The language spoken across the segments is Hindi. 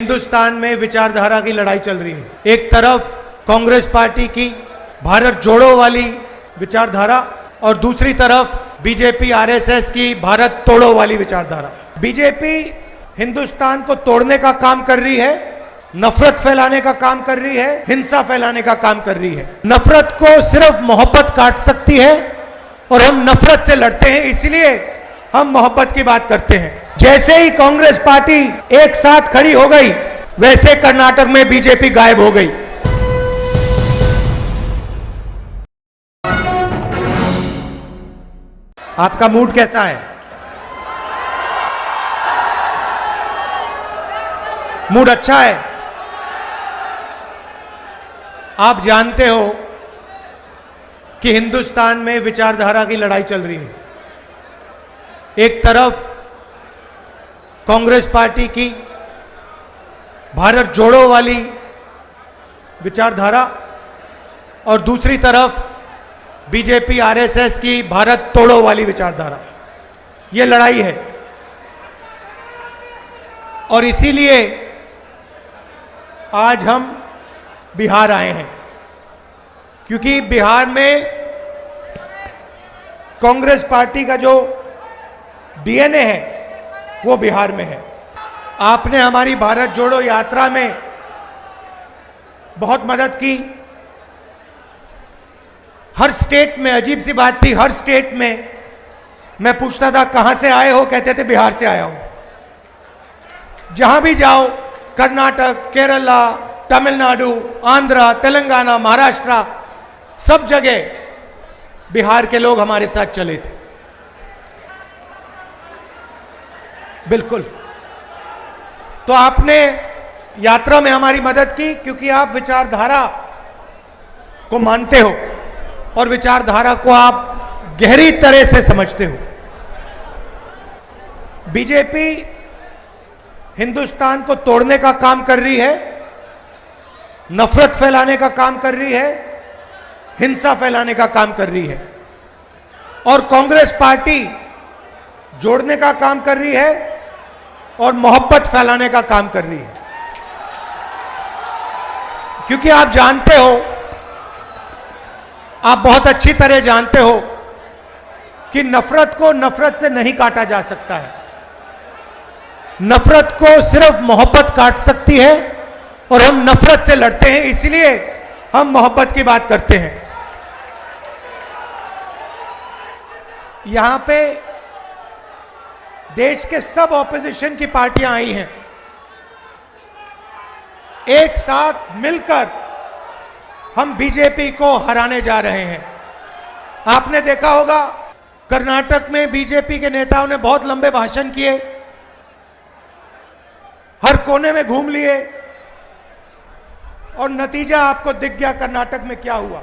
हिंदुस्तान में विचारधारा की लड़ाई चल रही है। एक तरफ कांग्रेस पार्टी की भारत जोड़ो वाली विचारधारा और दूसरी तरफ बीजेपी आरएसएस की भारत तोड़ो वाली विचारधारा। बीजेपी हिंदुस्तान को तोड़ने का काम कर रही है, नफरत फैलाने का काम कर रही है, हिंसा फैलाने का काम कर रही है। नफरत को सिर्फ मोहब्बत काट सकती है और हम नफरत से लड़ते हैं, इसलिए हम मोहब्बत की बात करते हैं। जैसे ही कांग्रेस पार्टी एक साथ खड़ी हो गई, वैसे कर्नाटक में बीजेपी गायब हो गई। आपका मूड कैसा है? मूड अच्छा है? आप जानते हो कि हिंदुस्तान में विचारधारा की लड़ाई चल रही है। एक तरफ कांग्रेस पार्टी की भारत जोड़ो वाली विचारधारा और दूसरी तरफ बीजेपी आरएसएस की भारत तोड़ो वाली विचारधारा। ये लड़ाई है और इसीलिए आज हम बिहार आए हैं, क्योंकि बिहार में कांग्रेस पार्टी का जो डीएनए है वो बिहार में है। आपने हमारी भारत जोड़ो यात्रा में बहुत मदद की। हर स्टेट में अजीब सी बात थी, हर स्टेट में मैं पूछता था कहां से आए हो, कहते थे बिहार से आया हूं। जहां भी जाओ, कर्नाटक, केरला, तमिलनाडु, आंध्र, तेलंगाना, महाराष्ट्र, सब जगह बिहार के लोग हमारे साथ चले थे। बिल्कुल। तो आपने यात्रा में हमारी मदद की क्योंकि आप विचारधारा को मानते हो और विचारधारा को आप गहरी तरह से समझते हो। बीजेपी हिंदुस्तान को तोड़ने का काम कर रही है, नफरत फैलाने का काम कर रही है, हिंसा फैलाने का काम कर रही है। और कांग्रेस पार्टी जोड़ने का काम कर रही है और मोहब्बत फैलाने का काम कर रही है। क्योंकि आप जानते हो, आप बहुत अच्छी तरह जानते हो कि नफरत को नफरत से नहीं काटा जा सकता है। नफरत को सिर्फ मोहब्बत काट सकती है और हम नफरत से लड़ते हैं, इसलिए हम मोहब्बत की बात करते हैं। यहां पे देश के सब ऑपोजिशन की पार्टियां आई हैं, एक साथ मिलकर हम बीजेपी को हराने जा रहे हैं। आपने देखा होगा कर्नाटक में बीजेपी के नेताओं ने बहुत लंबे भाषण किए, हर कोने में घूम लिए और नतीजा आपको दिख गया कर्नाटक में क्या हुआ।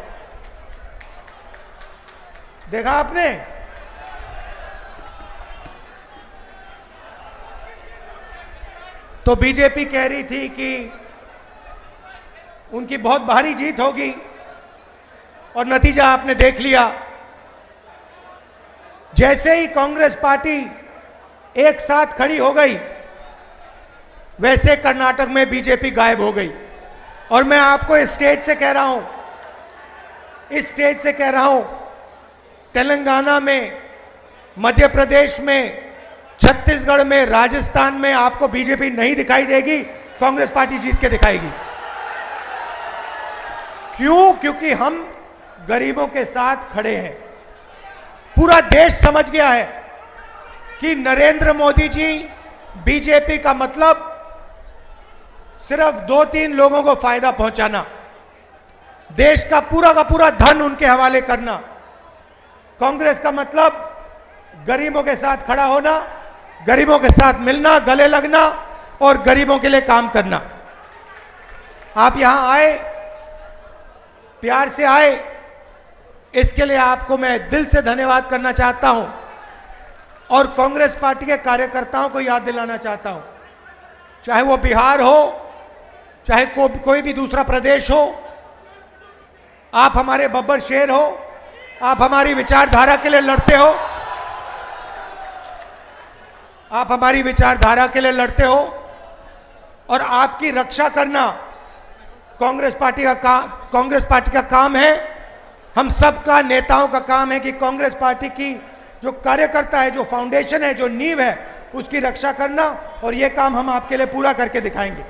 देखा आपने? तो बीजेपी कह रही थी कि उनकी बहुत भारी जीत होगी और नतीजा आपने देख लिया। जैसे ही कांग्रेस पार्टी एक साथ खड़ी हो गई, वैसे कर्नाटक में बीजेपी गायब हो गई। और मैं आपको इस स्टेज से कह रहा हूं, इस स्टेज से कह रहा हूं, तेलंगाना में, मध्य प्रदेश में, छत्तीसगढ़ में, राजस्थान में आपको बीजेपी नहीं दिखाई देगी, कांग्रेस पार्टी जीत के दिखाएगी। क्यों? क्योंकि हम गरीबों के साथ खड़े हैं। पूरा देश समझ गया है कि नरेंद्र मोदी जी, बीजेपी का मतलब सिर्फ 2-3 लोगों को फायदा पहुंचाना, देश का पूरा धन उनके हवाले करना। कांग्रेस का मतलब गरीबों के साथ खड़ा होना, गरीबों के साथ मिलना, गले लगना और गरीबों के लिए काम करना। आप यहां आए, प्यार से आए, इसके लिए आपको मैं दिल से धन्यवाद करना चाहता हूं और कांग्रेस पार्टी के कार्यकर्ताओं को याद दिलाना चाहता हूं, चाहे वो बिहार हो, चाहे कोई भी दूसरा प्रदेश हो, आप हमारे बब्बर शेर हो, आप हमारी विचारधारा के लिए लड़ते हो, आप हमारी विचारधारा के लिए लड़ते हो और आपकी रक्षा करना कांग्रेस पार्टी का काम है। हम सबका, नेताओं का काम है कि कांग्रेस पार्टी की जो कार्यकर्ता है, जो फाउंडेशन है, जो नींव है, उसकी रक्षा करना, और ये काम हम आपके लिए पूरा करके दिखाएंगे।